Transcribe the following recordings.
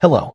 Hello.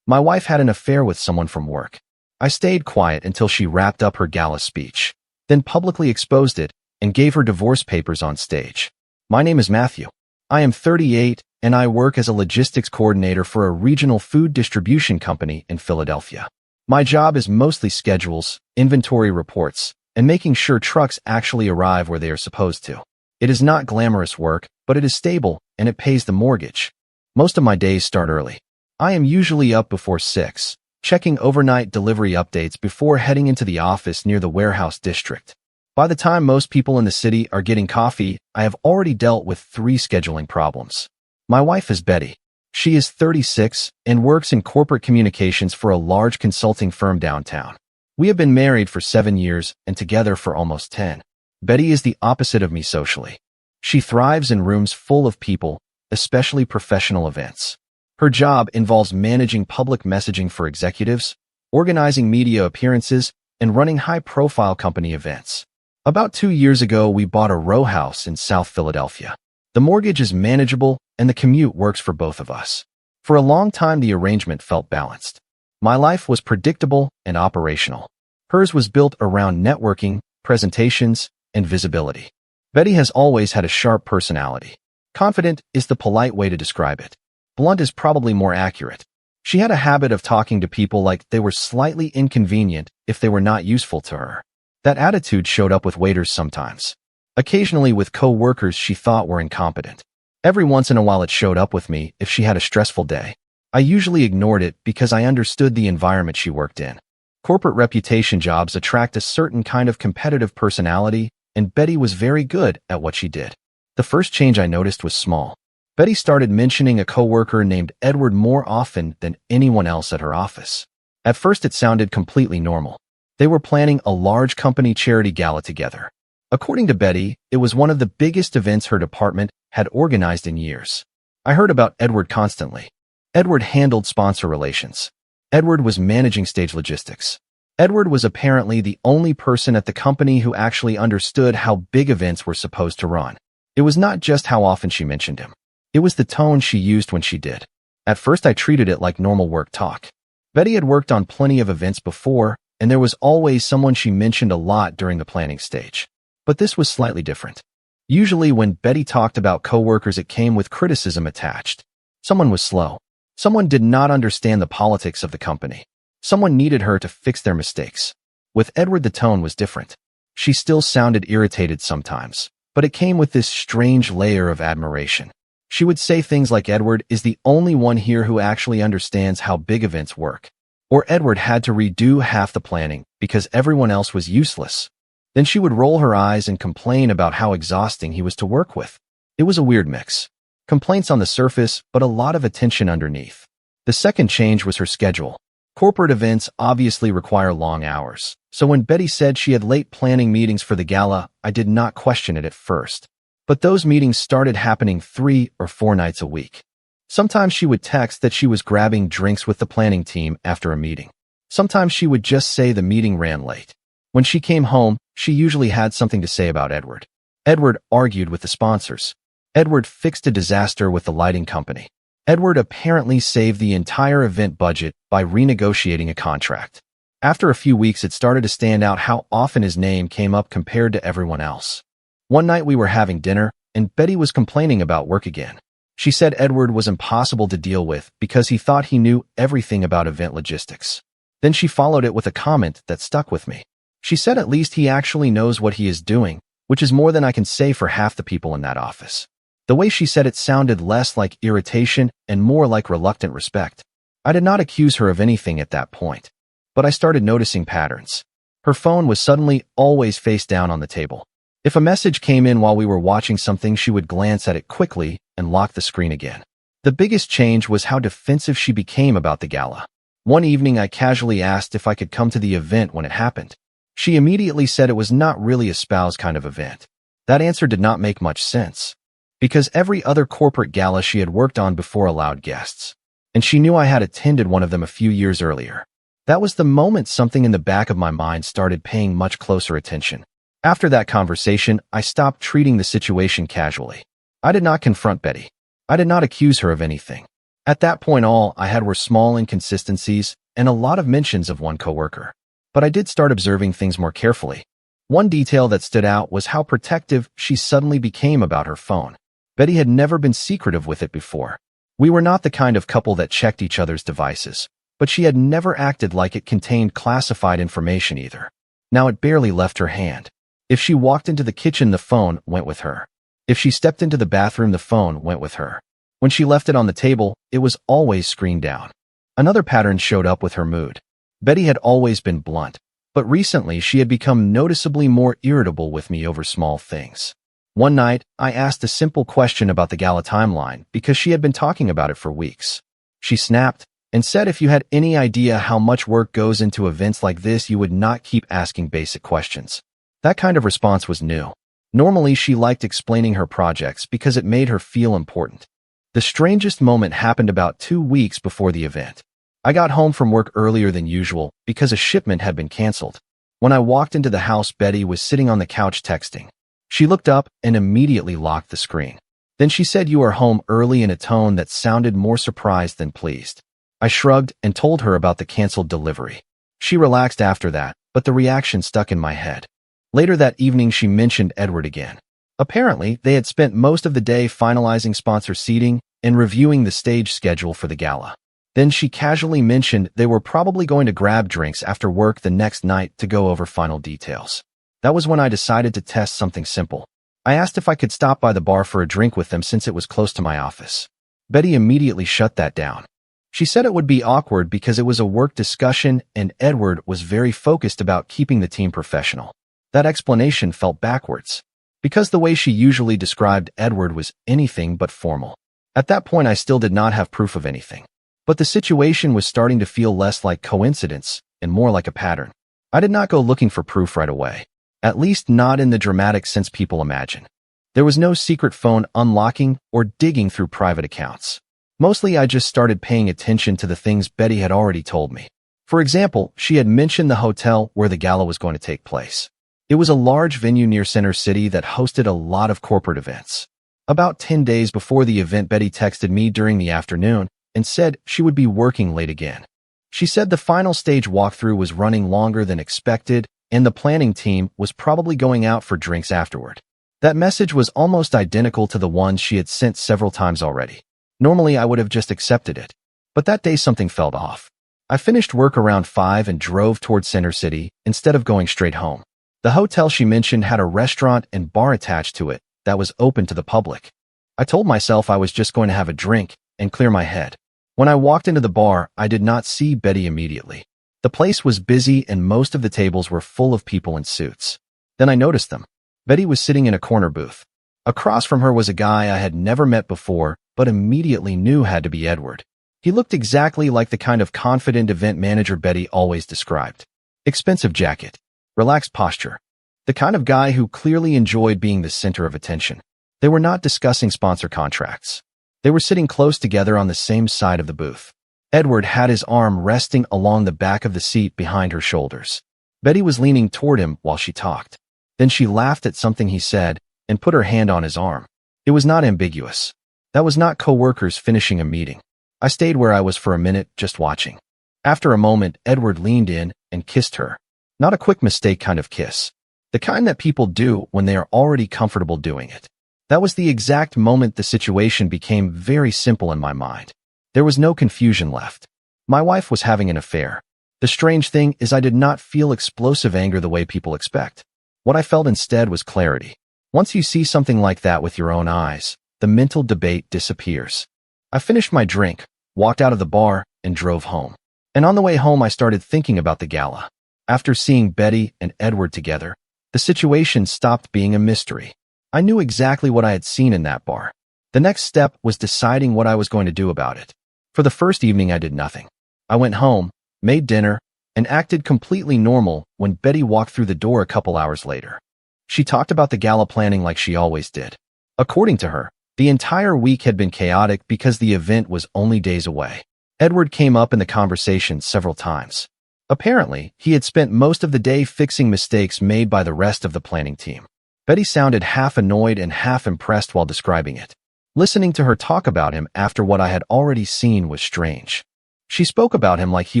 My wife had an affair with someone from work. I stayed quiet until she wrapped up her gala speech, then publicly exposed it and gave her divorce papers on stage. My name is Matthew. I am 38 and I work as a logistics coordinator for a regional food distribution company in Philadelphia. My job is mostly schedules, inventory reports, and making sure trucks actually arrive where they are supposed to. It is not glamorous work, but it is stable and it pays the mortgage. Most of my days start early. I am usually up before 6, checking overnight delivery updates before heading into the office near the warehouse district. By the time most people in the city are getting coffee, I have already dealt with 3 scheduling problems. My wife is Betty. She is 36 and works in corporate communications for a large consulting firm downtown. We have been married for 7 years and together for almost 10. Betty is the opposite of me socially. She thrives in rooms full of people, especially professional events. Her job involves managing public messaging for executives, organizing media appearances, and running high-profile company events. About 2 years ago, we bought a row house in South Philadelphia. The mortgage is manageable, and the commute works for both of us. For a long time, the arrangement felt balanced. My life was predictable and operational. Hers was built around networking, presentations, and visibility. Betty has always had a sharp personality. Confident is the polite way to describe it. Blunt is probably more accurate. She had a habit of talking to people like they were slightly inconvenient if they were not useful to her. That attitude showed up with waiters sometimes. Occasionally with co-workers she thought were incompetent. Every once in a while it showed up with me if she had a stressful day. I usually ignored it because I understood the environment she worked in. Corporate reputation jobs attract a certain kind of competitive personality, and Betty was very good at what she did. The first change I noticed was small. Betty started mentioning a coworker named Edward more often than anyone else at her office. At first it sounded completely normal. They were planning a large company charity gala together. According to Betty, it was one of the biggest events her department had organized in years. I heard about Edward constantly. Edward handled sponsor relations. Edward was managing stage logistics. Edward was apparently the only person at the company who actually understood how big events were supposed to run. It was not just how often she mentioned him. It was the tone she used when she did. At first I treated it like normal work talk. Betty had worked on plenty of events before, and there was always someone she mentioned a lot during the planning stage. But this was slightly different. Usually when Betty talked about coworkers, it came with criticism attached. Someone was slow. Someone did not understand the politics of the company. Someone needed her to fix their mistakes. With Edward, the tone was different. She still sounded irritated sometimes, but it came with this strange layer of admiration. She would say things like, "Edward is the only one here who actually understands how big events work." Or Edward had to redo half the planning because everyone else was useless. Then she would roll her eyes and complain about how exhausting he was to work with. It was a weird mix. Complaints on the surface, but a lot of attention underneath. The second change was her schedule. Corporate events obviously require long hours, so when Betty said she had late planning meetings for the gala, I did not question it at first. But those meetings started happening 3 or 4 nights a week. Sometimes she would text that she was grabbing drinks with the planning team after a meeting. Sometimes she would just say the meeting ran late. When she came home, she usually had something to say about Edward. Edward argued with the sponsors. Edward fixed a disaster with the lighting company. Edward apparently saved the entire event budget by renegotiating a contract. After a few weeks, it started to stand out how often his name came up compared to everyone else. One night we were having dinner, and Betty was complaining about work again. She said Edward was impossible to deal with because he thought he knew everything about event logistics. Then she followed it with a comment that stuck with me. She said at least he actually knows what he is doing, which is more than I can say for half the people in that office. The way she said it sounded less like irritation and more like reluctant respect. I did not accuse her of anything at that point, but I started noticing patterns. Her phone was suddenly always face down on the table. If a message came in while we were watching something, she would glance at it quickly and lock the screen again. The biggest change was how defensive she became about the gala. One evening, I casually asked if I could come to the event when it happened. She immediately said it was not really a spouse kind of event. That answer did not make much sense, because every other corporate gala she had worked on before allowed guests, and she knew I had attended one of them a few years earlier. That was the moment something in the back of my mind started paying much closer attention. After that conversation, I stopped treating the situation casually. I did not confront Betty. I did not accuse her of anything. At that point, all I had were small inconsistencies and a lot of mentions of one coworker. But I did start observing things more carefully. One detail that stood out was how protective she suddenly became about her phone. Betty had never been secretive with it before. We were not the kind of couple that checked each other's devices, but she had never acted like it contained classified information either. Now it barely left her hand. If she walked into the kitchen, the phone went with her. If she stepped into the bathroom, the phone went with her. When she left it on the table, it was always screened down. Another pattern showed up with her mood. Betty had always been blunt, but recently she had become noticeably more irritable with me over small things. One night, I asked a simple question about the gala timeline because she had been talking about it for weeks. She snapped and said if you had any idea how much work goes into events like this, you would not keep asking basic questions. That kind of response was new. Normally, she liked explaining her projects because it made her feel important. The strangest moment happened about 2 weeks before the event. I got home from work earlier than usual because a shipment had been canceled. When I walked into the house, Betty was sitting on the couch texting. She looked up and immediately locked the screen. Then she said, "You are home early," in a tone that sounded more surprised than pleased. I shrugged and told her about the canceled delivery. She relaxed after that, but the reaction stuck in my head. Later that evening, she mentioned Edward again. Apparently, they had spent most of the day finalizing sponsor seating and reviewing the stage schedule for the gala. Then she casually mentioned they were probably going to grab drinks after work the next night to go over final details. That was when I decided to test something simple. I asked if I could stop by the bar for a drink with them since it was close to my office. Betty immediately shut that down. She said it would be awkward because it was a work discussion and Edward was very focused about keeping the team professional. That explanation felt backwards, because the way she usually described Edward was anything but formal. At that point, I still did not have proof of anything. But the situation was starting to feel less like coincidence and more like a pattern. I did not go looking for proof right away, at least not in the dramatic sense people imagine. There was no secret phone unlocking or digging through private accounts. Mostly, I just started paying attention to the things Betty had already told me. For example, she had mentioned the hotel where the gala was going to take place. It was a large venue near Center City that hosted a lot of corporate events. About 10 days before the event, Betty texted me during the afternoon and said she would be working late again. She said the final stage walkthrough was running longer than expected and the planning team was probably going out for drinks afterward. That message was almost identical to the one she had sent several times already. Normally, I would have just accepted it. But that day something felt off. I finished work around 5 and drove towards Center City instead of going straight home. The hotel she mentioned had a restaurant and bar attached to it that was open to the public. I told myself I was just going to have a drink and clear my head. When I walked into the bar, I did not see Betty immediately. The place was busy and most of the tables were full of people in suits. Then I noticed them. Betty was sitting in a corner booth. Across from her was a guy I had never met before, but immediately knew had to be Edward. He looked exactly like the kind of confident event manager Betty always described. Expensive jacket. Relaxed posture. The kind of guy who clearly enjoyed being the center of attention. They were not discussing sponsor contracts. They were sitting close together on the same side of the booth. Edward had his arm resting along the back of the seat behind her shoulders. Betty was leaning toward him while she talked. Then she laughed at something he said and put her hand on his arm. It was not ambiguous. That was not coworkers finishing a meeting. I stayed where I was for a minute, just watching. After a moment, Edward leaned in and kissed her. Not a quick mistake kind of kiss. The kind that people do when they are already comfortable doing it. That was the exact moment the situation became very simple in my mind. There was no confusion left. My wife was having an affair. The strange thing is I did not feel explosive anger the way people expect. What I felt instead was clarity. Once you see something like that with your own eyes, the mental debate disappears. I finished my drink, walked out of the bar, and drove home. And on the way home, I started thinking about the gala. After seeing Betty and Edward together, the situation stopped being a mystery. I knew exactly what I had seen in that bar. The next step was deciding what I was going to do about it. For the first evening, I did nothing. I went home, made dinner, and acted completely normal when Betty walked through the door a couple hours later. She talked about the gala planning like she always did. According to her, the entire week had been chaotic because the event was only days away. Edward came up in the conversation several times. Apparently, he had spent most of the day fixing mistakes made by the rest of the planning team. Betty sounded half annoyed and half impressed while describing it. Listening to her talk about him after what I had already seen was strange. She spoke about him like he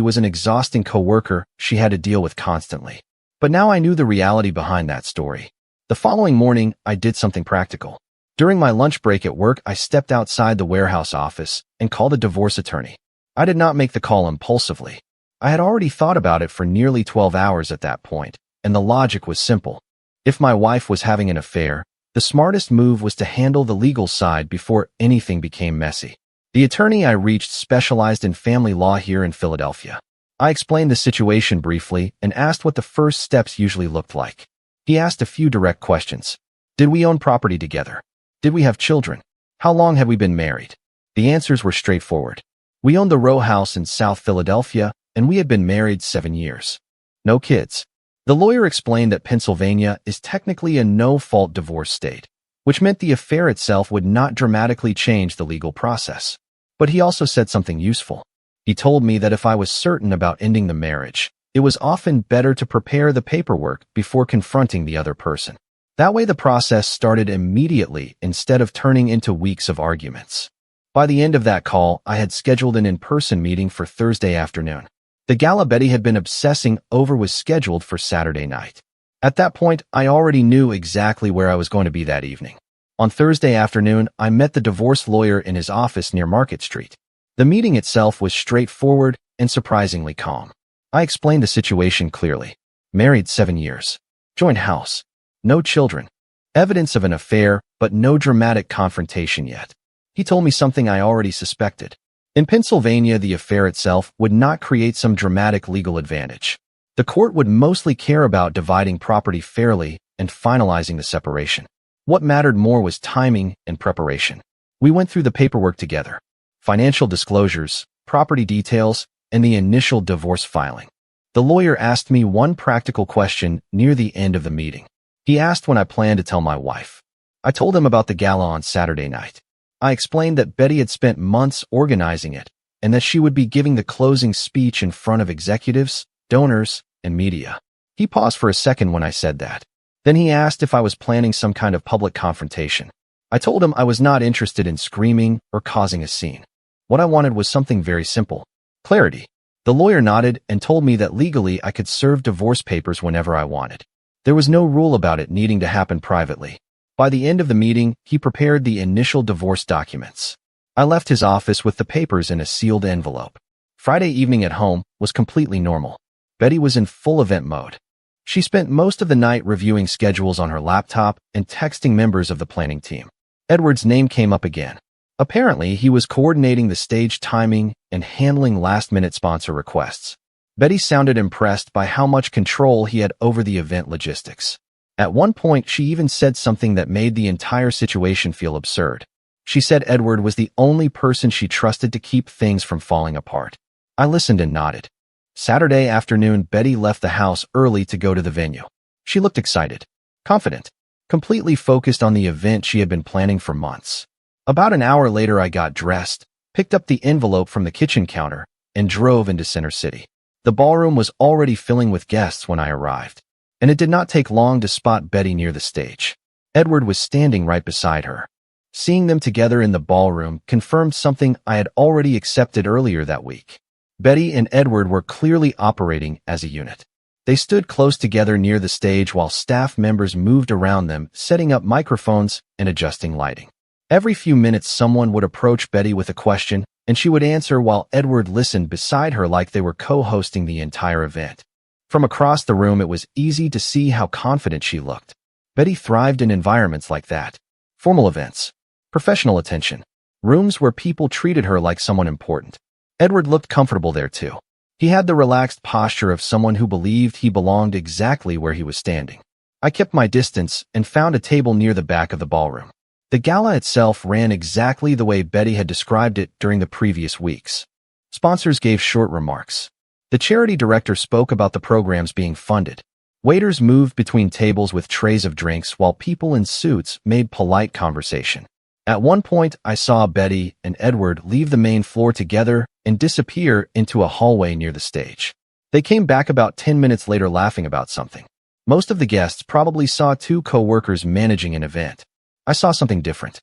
was an exhausting coworker she had to deal with constantly. But now I knew the reality behind that story. The following morning, I did something practical. During my lunch break at work, I stepped outside the warehouse office and called a divorce attorney. I did not make the call impulsively. I had already thought about it for nearly 12 hours at that point, and the logic was simple. If my wife was having an affair, the smartest move was to handle the legal side before anything became messy. The attorney I reached specialized in family law here in Philadelphia. I explained the situation briefly and asked what the first steps usually looked like. He asked a few direct questions. Did we own property together? Did we have children? How long had we been married? The answers were straightforward. We owned the row house in South Philadelphia, and we had been married 7 years. No kids. The lawyer explained that Pennsylvania is technically a no-fault divorce state, which meant the affair itself would not dramatically change the legal process. But he also said something useful. He told me that if I was certain about ending the marriage, it was often better to prepare the paperwork before confronting the other person. That way the process started immediately instead of turning into weeks of arguments. By the end of that call, I had scheduled an in-person meeting for Thursday afternoon. The gala Betty had been obsessing over was scheduled for Saturday night. At that point, I already knew exactly where I was going to be that evening. On Thursday afternoon, I met the divorce lawyer in his office near Market Street. The meeting itself was straightforward and surprisingly calm. I explained the situation clearly. Married 7 years. Joint house. No children. Evidence of an affair, but no dramatic confrontation yet. He told me something I already suspected. In Pennsylvania, the affair itself would not create some dramatic legal advantage. The court would mostly care about dividing property fairly and finalizing the separation. What mattered more was timing and preparation. We went through the paperwork together. Financial disclosures, property details, and the initial divorce filing. The lawyer asked me one practical question near the end of the meeting. He asked when I planned to tell my wife. I told him about the gala on Saturday night. I explained that Betty had spent months organizing it and that she would be giving the closing speech in front of executives, donors, and media. He paused for a second when I said that. Then he asked if I was planning some kind of public confrontation. I told him I was not interested in screaming or causing a scene. What I wanted was something very simple. Clarity. The lawyer nodded and told me that legally I could serve divorce papers whenever I wanted. There was no rule about it needing to happen privately. By the end of the meeting, he prepared the initial divorce documents. I left his office with the papers in a sealed envelope. Friday evening at home was completely normal. Betty was in full event mode. She spent most of the night reviewing schedules on her laptop and texting members of the planning team. Edward's name came up again. Apparently, he was coordinating the stage timing and handling last-minute sponsor requests. Betty sounded impressed by how much control he had over the event logistics. At one point, she even said something that made the entire situation feel absurd. She said Edward was the only person she trusted to keep things from falling apart. I listened and nodded. Saturday afternoon, Betty left the house early to go to the venue. She looked excited, confident, completely focused on the event she had been planning for months. About an hour later, I got dressed, picked up the envelope from the kitchen counter, and drove into Center City. The ballroom was already filling with guests when I arrived, and it did not take long to spot Betty near the stage. Edward was standing right beside her. Seeing them together in the ballroom confirmed something I had already accepted earlier that week. Betty and Edward were clearly operating as a unit. They stood close together near the stage while staff members moved around them, setting up microphones and adjusting lighting. Every few minutes, someone would approach Betty with a question, and she would answer while Edward listened beside her like they were co-hosting the entire event. From across the room, it was easy to see how confident she looked. Betty thrived in environments like that. Formal events, professional attention, rooms where people treated her like someone important. Edward looked comfortable there too. He had the relaxed posture of someone who believed he belonged exactly where he was standing. I kept my distance and found a table near the back of the ballroom. The gala itself ran exactly the way Betty had described it during the previous weeks. Sponsors gave short remarks. The charity director spoke about the programs being funded. Waiters moved between tables with trays of drinks while people in suits made polite conversation. At one point, I saw Betty and Edward leave the main floor together and disappear into a hallway near the stage. They came back about 10 minutes later laughing about something. Most of the guests probably saw two co-workers managing an event. I saw something different.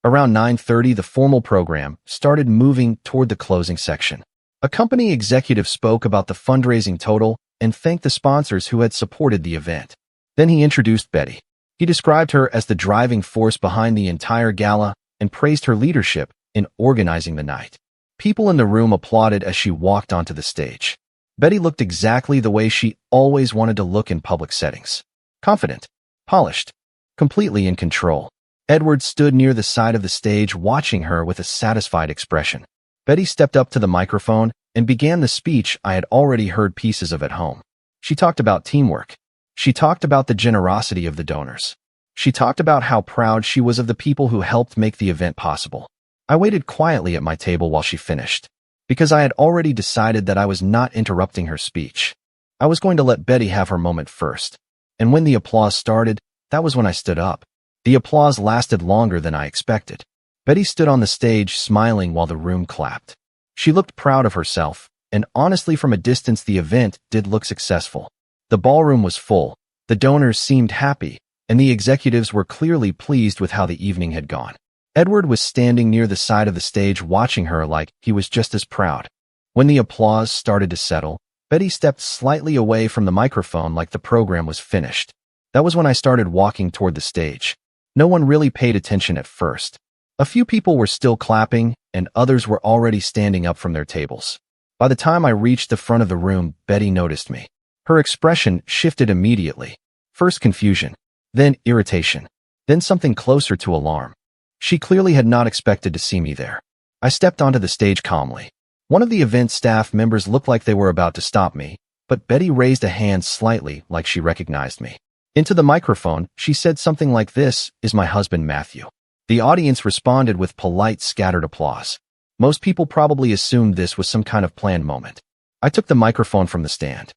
Around 9:30, the formal program started moving toward the closing section. A company executive spoke about the fundraising total and thanked the sponsors who had supported the event. Then he introduced Betty. He described her as the driving force behind the entire gala and praised her leadership in organizing the night. People in the room applauded as she walked onto the stage. Betty looked exactly the way she always wanted to look in public settings. Confident, polished, completely in control. Edward stood near the side of the stage watching her with a satisfied expression. Betty stepped up to the microphone and began the speech I had already heard pieces of at home. She talked about teamwork. She talked about the generosity of the donors. She talked about how proud she was of the people who helped make the event possible. I waited quietly at my table while she finished, because I had already decided that I was not interrupting her speech. I was going to let Betty have her moment first. And when the applause started, that was when I stood up. The applause lasted longer than I expected. Betty stood on the stage smiling while the room clapped. She looked proud of herself, and honestly from a distance the event did look successful. The ballroom was full, the donors seemed happy, and the executives were clearly pleased with how the evening had gone. Edward was standing near the side of the stage watching her like he was just as proud. When the applause started to settle, Betty stepped slightly away from the microphone like the program was finished. That was when I started walking toward the stage. No one really paid attention at first. A few people were still clapping, and others were already standing up from their tables. By the time I reached the front of the room, Betty noticed me. Her expression shifted immediately. First confusion, then irritation, then something closer to alarm. She clearly had not expected to see me there. I stepped onto the stage calmly. One of the event staff members looked like they were about to stop me, but Betty raised a hand slightly like she recognized me. Into the microphone, she said something like, "This is my husband, Matthew." The audience responded with polite, scattered applause. Most people probably assumed this was some kind of planned moment. I took the microphone from the stand.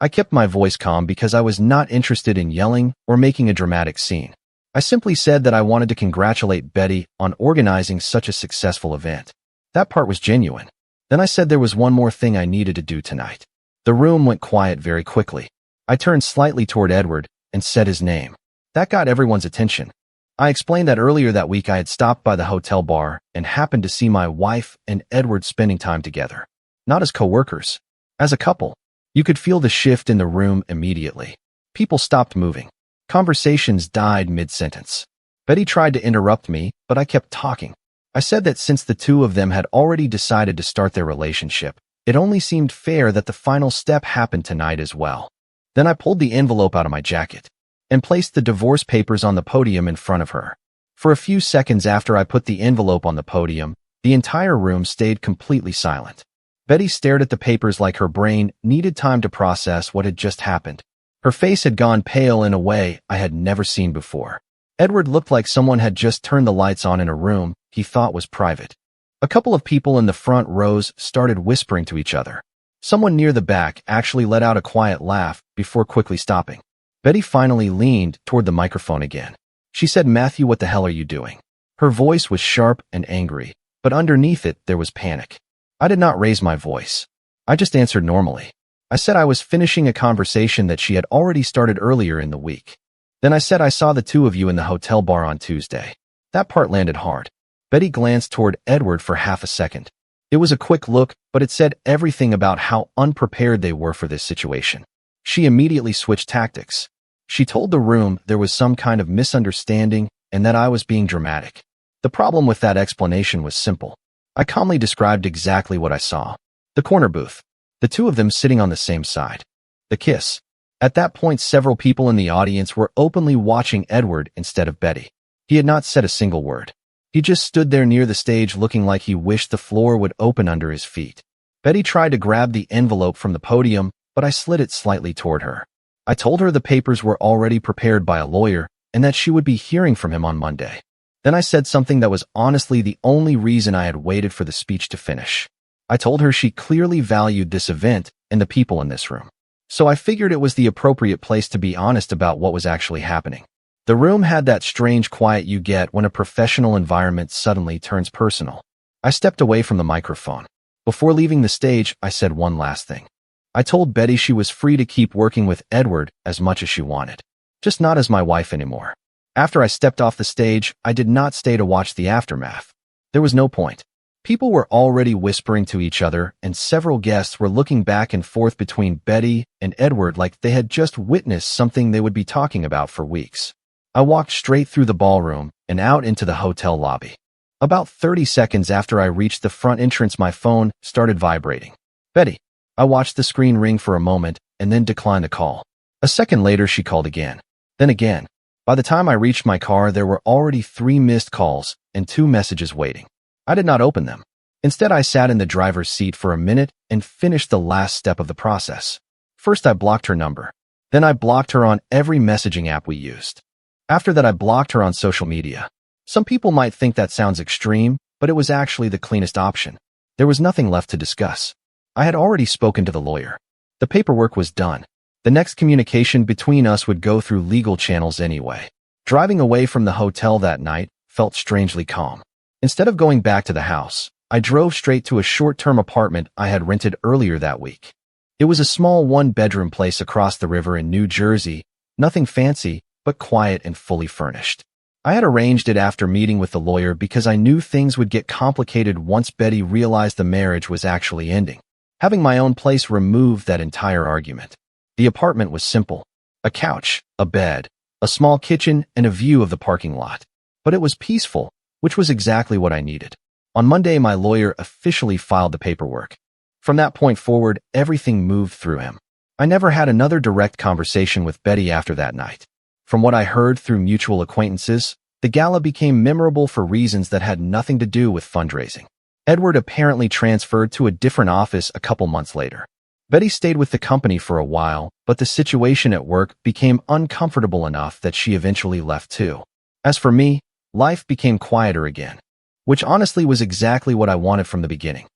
I kept my voice calm because I was not interested in yelling or making a dramatic scene. I simply said that I wanted to congratulate Betty on organizing such a successful event. That part was genuine. Then I said there was one more thing I needed to do tonight. The room went quiet very quickly. I turned slightly toward Edward and said his name. That got everyone's attention. I explained that earlier that week I had stopped by the hotel bar and happened to see my wife and Edward spending time together. Not as co-workers, as a couple. You could feel the shift in the room immediately. People stopped moving. Conversations died mid-sentence. Betty tried to interrupt me, but I kept talking. I said that since the two of them had already decided to start their relationship, it only seemed fair that the final step happened tonight as well. Then I pulled the envelope out of my jacket and placed the divorce papers on the podium in front of her. For a few seconds after I put the envelope on the podium, the entire room stayed completely silent. Betty stared at the papers like her brain needed time to process what had just happened. Her face had gone pale in a way I had never seen before. Edward looked like someone had just turned the lights on in a room he thought was private. A couple of people in the front rows started whispering to each other. Someone near the back actually let out a quiet laugh before quickly stopping. Betty finally leaned toward the microphone again. She said, "Matthew, what the hell are you doing?" Her voice was sharp and angry, but underneath it there was panic. I did not raise my voice. I just answered normally. I said I was finishing a conversation that she had already started earlier in the week. Then I said I saw the two of you in the hotel bar on Tuesday. That part landed hard. Betty glanced toward Edward for half a second. It was a quick look, but it said everything about how unprepared they were for this situation. She immediately switched tactics. She told the room there was some kind of misunderstanding and that I was being dramatic. The problem with that explanation was simple. I calmly described exactly what I saw. The corner booth. The two of them sitting on the same side. The kiss. At that point, several people in the audience were openly watching Edward instead of Betty. He had not said a single word. He just stood there near the stage looking like he wished the floor would open under his feet. Betty tried to grab the envelope from the podium, but I slid it slightly toward her. I told her the papers were already prepared by a lawyer and that she would be hearing from him on Monday. Then I said something that was honestly the only reason I had waited for the speech to finish. I told her she clearly valued this event and the people in this room. So I figured it was the appropriate place to be honest about what was actually happening. The room had that strange quiet you get when a professional environment suddenly turns personal. I stepped away from the microphone. Before leaving the stage, I said one last thing. I told Betty she was free to keep working with Edward as much as she wanted, just not as my wife anymore. After I stepped off the stage, I did not stay to watch the aftermath. There was no point. People were already whispering to each other, and several guests were looking back and forth between Betty and Edward like they had just witnessed something they would be talking about for weeks. I walked straight through the ballroom and out into the hotel lobby. About 30 seconds after I reached the front entrance, my phone started vibrating. Betty. I watched the screen ring for a moment and then declined the call. A second later, she called again. Then again. By the time I reached my car, there were already 3 missed calls and 2 messages waiting. I did not open them. Instead, I sat in the driver's seat for a minute and finished the last step of the process. First, I blocked her number. Then I blocked her on every messaging app we used. After that, I blocked her on social media. Some people might think that sounds extreme, but it was actually the cleanest option. There was nothing left to discuss. I had already spoken to the lawyer. The paperwork was done. The next communication between us would go through legal channels anyway. Driving away from the hotel that night felt strangely calm. Instead of going back to the house, I drove straight to a short-term apartment I had rented earlier that week. It was a small 1-bedroom place across the river in New Jersey, nothing fancy, but quiet and fully furnished. I had arranged it after meeting with the lawyer because I knew things would get complicated once Betty realized the marriage was actually ending. Having my own place removed that entire argument. The apartment was simple. A couch, a bed, a small kitchen, and a view of the parking lot. But it was peaceful, which was exactly what I needed. On Monday, my lawyer officially filed the paperwork. From that point forward, everything moved through him. I never had another direct conversation with Betty after that night. From what I heard through mutual acquaintances, the gala became memorable for reasons that had nothing to do with fundraising. Edward apparently transferred to a different office a couple months later. Betty stayed with the company for a while, but the situation at work became uncomfortable enough that she eventually left too. As for me, life became quieter again, which honestly was exactly what I wanted from the beginning.